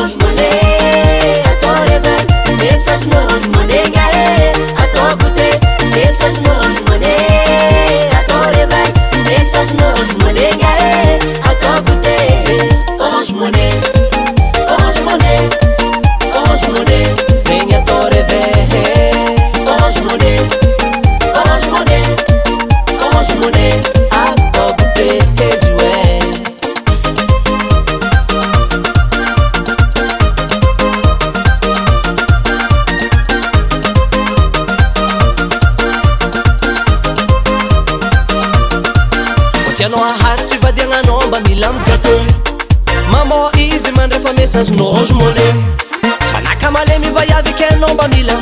Orange Money, à ton réveil, message no Orange Money, à ton goûter, message no Orange Money, à ton réveil, message no Orange Money, à ton goûter. Orange Money, Orange Money, Orange Money, zenha à ton réveil. Orange Money, Orange Money, Orange Money, à ton goûter. Tianao ahary tsy vadiagnanao mba mila gâteau. Maman izy mandrefa message no Orange Money. Fanaka malemy va avy ke anao mba mila